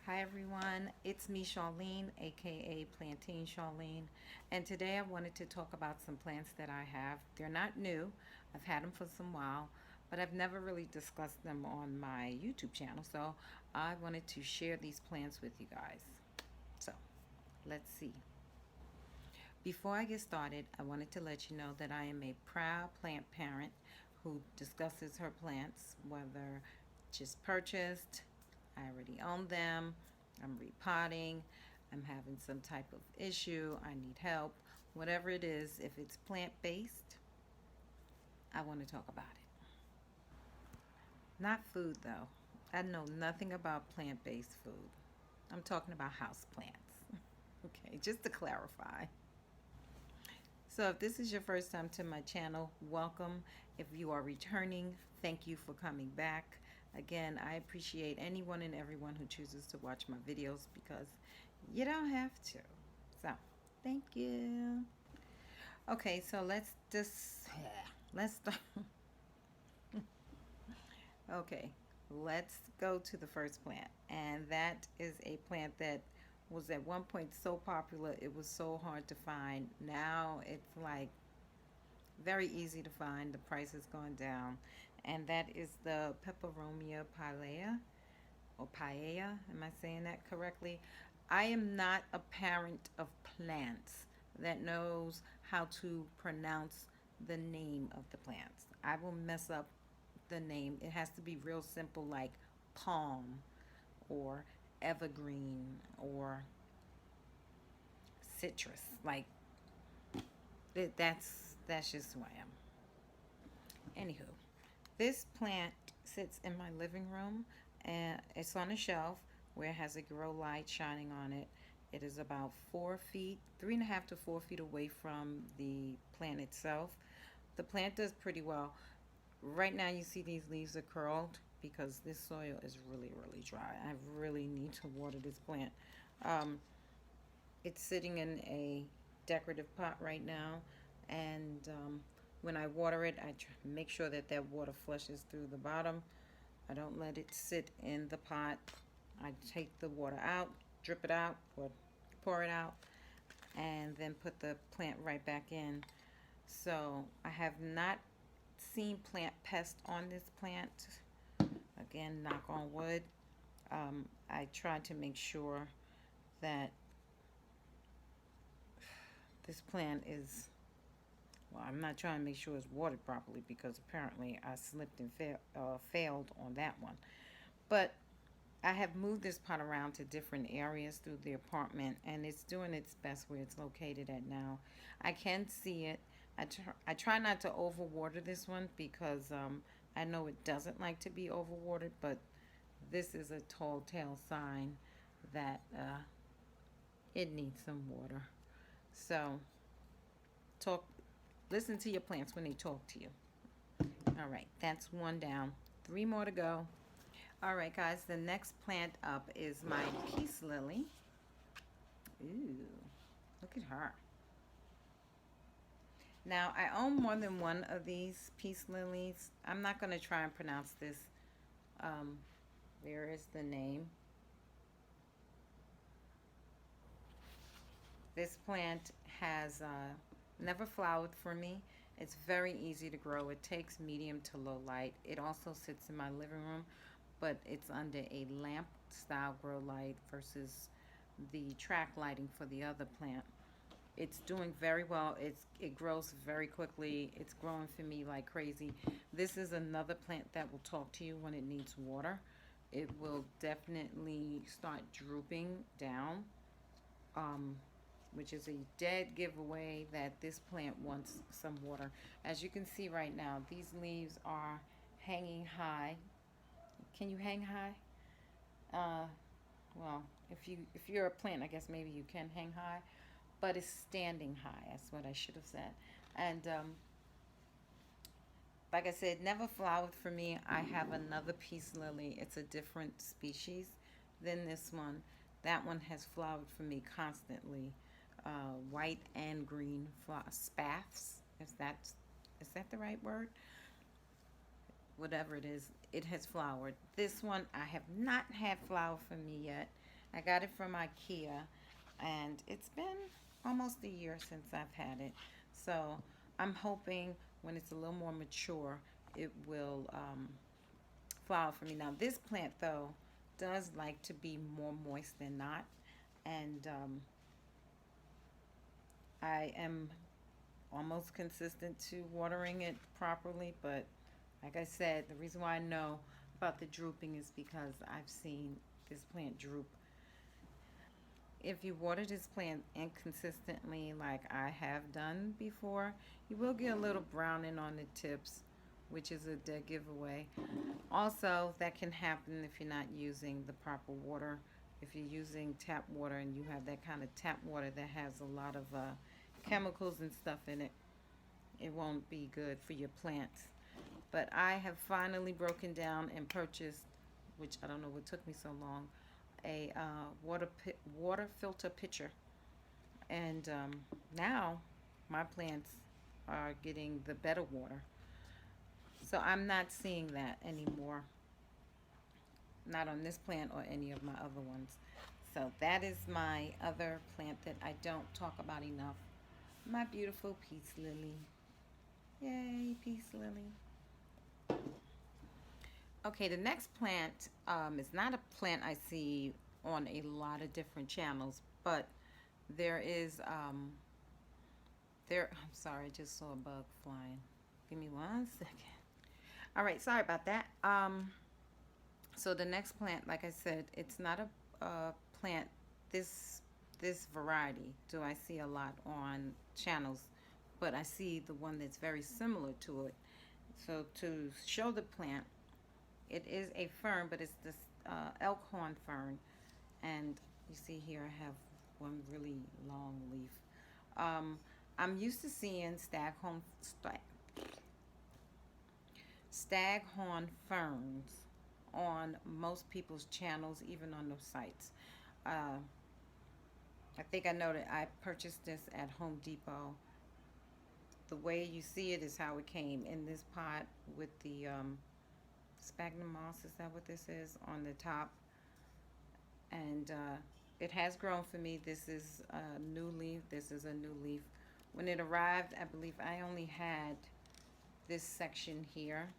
Hi everyone, it's me Charlene, aka Plantain Charlene, and today I wanted to talk about some plants that I have. They're not new, I've had them for some while, but I've never really discussed them on my YouTube channel, so I wanted to share these plants with you guys. So, let's see. Before I get started, I wanted to let you know that I am a proud plant parent who discusses her plants, whether just purchased, I already own them, I'm repotting, I'm having some type of issue, I need help, whatever it is, if it's plant based, I want to talk about it. Not food though. I know nothing about plant based food. I'm talking about house plants. Okay, just to clarify. So if this is your first time to my channel, welcome. If you are returning, thank you for coming back. Again, I appreciate anyone and everyone who chooses to watch my videos because you don't have to. So, thank you. Okay, so let's start. Okay, let's go to the first plant. And that is a plant that was at one point so popular, it was so hard to find. Now it's like very easy to find. The price has gone down. And that is the Peperomia paella or paella. Am I saying that correctly? I am not a parent of plants that knows how to pronounce the name of the plants. I will mess up the name. It has to be real simple, like palm or evergreen or citrus. Like that's just who I am. Anywho, this plant sits in my living room and it's on a shelf where it has a grow light shining on it. It is about 4 feet, 3.5 to 4 feet away from the plant itself. The plant does pretty well. Right now you see these leaves are curled because this soil is really dry. I really need to water this plant. Um, it's sitting in a decorative pot right now, and when I water it, I make sure that that water flushes through the bottom. I don't let it sit in the pot. I take the water out, drip it out, or pour it out, and then put the plant right back in. So I have not seen plant pest on this plant. Again, knock on wood. I tried to make sure that this plant is, well, I'm not trying to make sure it's watered properly because apparently I slipped and failed on that one. But I have moved this pot around to different areas through the apartment, and it's doing its best where it's located at now. I can see it. I try not to overwater this one because I know it doesn't like to be overwatered, but this is a tall tale sign that it needs some water. So talk, listen to your plants when they talk to you. All right, that's one down. 3 more to go. All right, guys, the next plant up is my peace lily. Ooh, look at her. Now, I own more than one of these peace lilies. I'm not going to try and pronounce this. There is the name. This plant has never flowered for me. It's very easy to grow. It takes medium to low light. It also sits in my living room, but it's under a lamp style grow light versus the track lighting for the other plant. It's doing very well. It grows very quickly. It's growing for me like crazy. This is another plant that will talk to you when it needs water. It will definitely start drooping down, which is a dead giveaway that this plant wants some water. As you can see right now, these leaves are hanging high. Can you hang high? Uh, well, if you're a plant, I guess maybe you can hang high, but it's standing high. That's what I should have said. And like I said, never flowered for me. I have another peace lily. It's a different species than this one. That one has flowered for me constantly. White and green spaths. Is that the right word? Whatever it is, it has flowered. This one I have not had flower for me yet. I got it from IKEA, and it's been almost a year since I've had it. So I'm hoping when it's a little more mature, it will flower for me. Now, this plant, though, does like to be more moist than not. And I am almost consistent to watering it properly, but like I said, the reason why I know about the drooping is because I've seen this plant droop. If you water this plant inconsistently, like I have done before, you will get a little browning on the tips, which is a dead giveaway. Also, that can happen if you're not using the proper water. If you're using tap water and you have that kind of tap water that has a lot of chemicals and stuff in it, it won't be good for your plants. But I have finally broken down and purchased, which I don't know what took me so long, a water filter pitcher. And now my plants are getting the better water. So I'm not seeing that anymore. Not on this plant or any of my other ones. So that is my other plant that I don't talk about enough. My beautiful peace lily. Yay, peace lily. Okay, the next plant is not a plant I see on a lot of different channels, but there is I'm sorry, I just saw a bug flying. Give me 1 second. All right, sorry about that. So the next plant, like I said, it's not a plant this variety do I see a lot on channels, but I see the one that's very similar to it. So to show the plant, it is a fern, but it's this Elkhorn Fern, and you see here I have one really long leaf. I'm used to seeing staghorn ferns on most people's channels, even on those sites. I think I know that I purchased this at Home Depot. The way you see it is how it came in this pot with the sphagnum moss. Is that what this is on the top? And it has grown for me. This is a new leaf. This is a new leaf. When it arrived, I believe I only had this section here.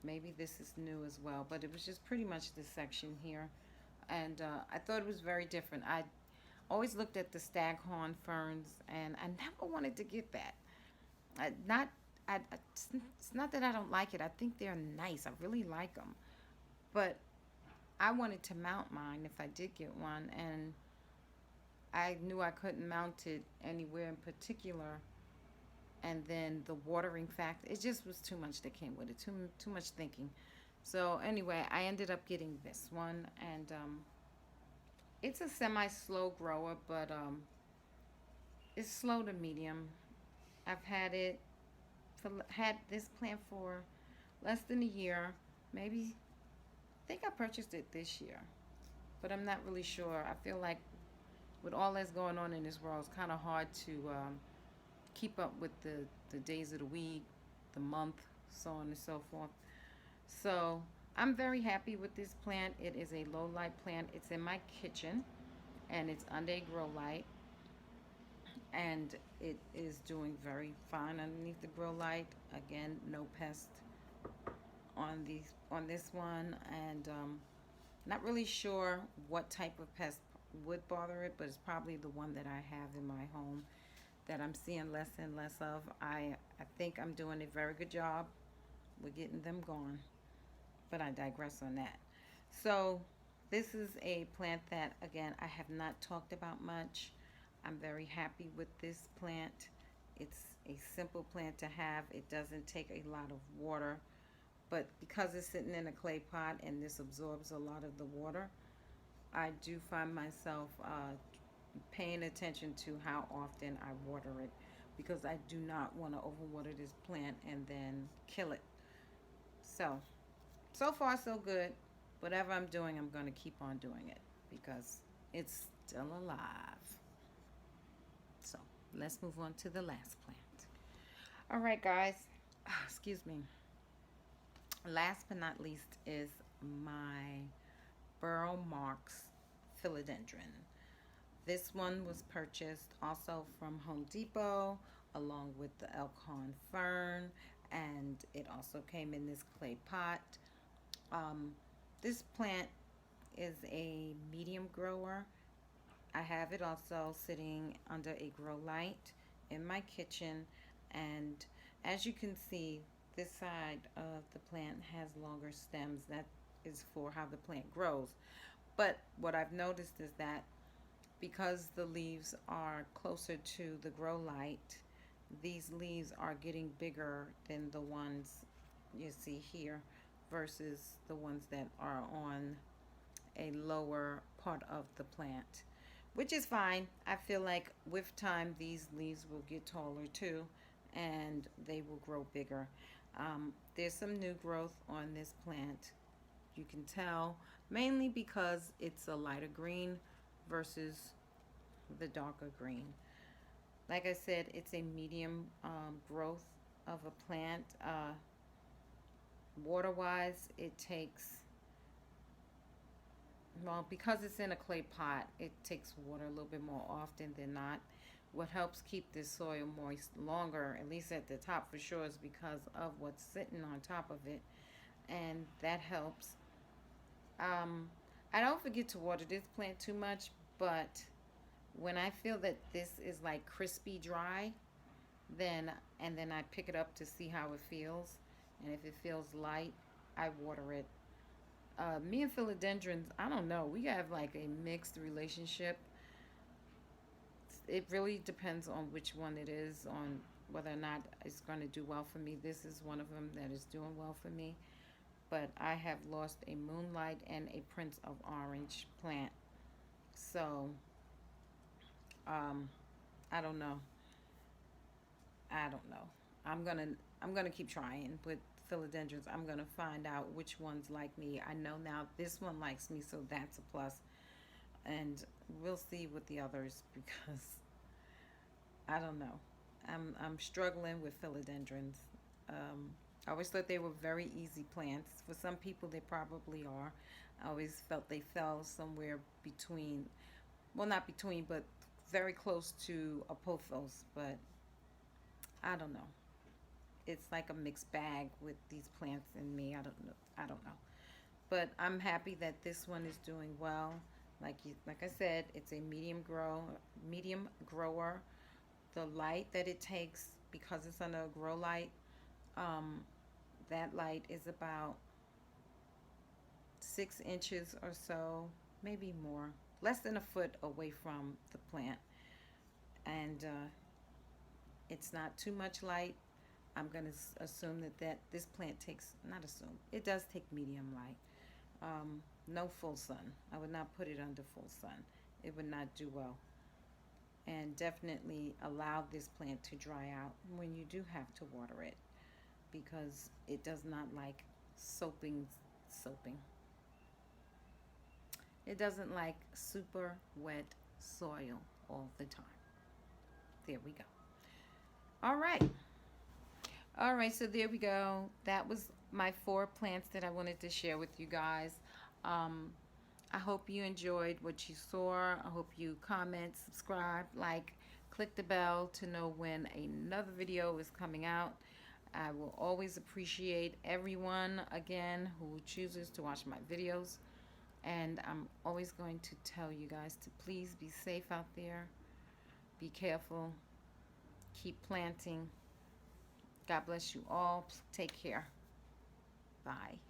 Maybe this is new as well, but it was just pretty much this section here. And I thought it was very different. I always looked at the staghorn ferns, and I never wanted to get that. It's not that I don't like it. I think they're nice. I really like them. But I wanted to mount mine if I did get one, and I knew I couldn't mount it anywhere in particular. And then the watering factor, it just was too much that came with it, too much thinking. So anyway, I ended up getting this one, and it's a semi-slow grower, but it's slow to medium. I've had this plant for less than a year, maybe. I think I purchased it this year, but I'm not really sure. I feel like with all that's going on in this world, it's kind of hard to keep up with the days of the week, the month, so on and so forth. So I'm very happy with this plant. It is a low light plant. It's in my kitchen, and it's under a grow light, and it is doing very fine underneath the grow light. Again, no pest on this one, and not really sure what type of pest would bother it, but it's probably the one that I have in my home that I'm seeing less and less of. I think I'm doing a very good job with getting them gone, but I digress on that. So this is a plant that, again, I have not talked about much. I'm very happy with this plant. It's a simple plant to have. It doesn't take a lot of water, but because it's sitting in a clay pot and this absorbs a lot of the water, I do find myself paying attention to how often I water it, because I do not want to overwater this plant and then kill it. So far so good. Whatever I'm doing, I'm going to keep on doing it because it's still alive. So let's move on to the last plant. All right, guys. Excuse me. Last but not least is my Burl Marks Philodendron. This one was purchased also from Home Depot along with the Elkhorn Fern, and it also came in this clay pot. Um, this plant is a medium grower. I have it also sitting under a grow light in my kitchen, and as you can see, this side of the plant has longer stems. That is for how the plant grows. But what I've noticed is that because the leaves are closer to the grow light, these leaves are getting bigger than the ones you see here versus the ones that are on a lower part of the plant, which is fine. I feel like with time these leaves will get taller too, and they will grow bigger. There's some new growth on this plant. You can tell mainly because it's a lighter green versus the darker green. Like I said, it's a medium growth of a plant. Water wise, it takes, well, because it's in a clay pot, it takes water a little bit more often than not. What helps keep this soil moist longer, at least at the top for sure, is because of what's sitting on top of it, and that helps. I don't forget to water this plant too much, but when I feel that this is like crispy dry, then I pick it up to see how it feels, and if it feels light, I water it. Me and philodendrons, I don't know, we have like a mixed relationship. It really depends on which one it is, on whether or not it's going to do well for me. This is one of them that is doing well for me, but I have lost a moonlight and a Prince of Orange plant, so I don't know. I don't know. I'm gonna keep trying with philodendrons. I'm gonna find out which ones like me. I know now this one likes me, so that's a plus. And we'll see with the others because I don't know. I'm struggling with philodendrons. I always thought they were very easy plants. For some people, they probably are. I always felt they fell somewhere between, well, not between, but very close to a pothos. But I don't know. It's like a mixed bag with these plants and me. I don't know. I don't know. But I'm happy that this one is doing well. Like I said, it's a medium grower. The light that it takes, because it's under a grow light, that light is about 6 inches or so, maybe more, less than a foot away from the plant, and it's not too much light. I'm gonna assume that this plant takes, not assume, it does take medium light. No full sun. I would not put it under full sun. It would not do well. And definitely allow this plant to dry out when you do have to water it, because it does not like soaping. It doesn't like super wet soil all the time. There we go. All right. All right, so there we go. That was my 4 plants that I wanted to share with you guys. I hope you enjoyed what you saw. I hope you comment, subscribe, like, click the bell to know when another video is coming out. I will always appreciate everyone, again, who chooses to watch my videos. And I'm always going to tell you guys to please be safe out there. Be careful. Keep planting. God bless you all. Take care. Bye.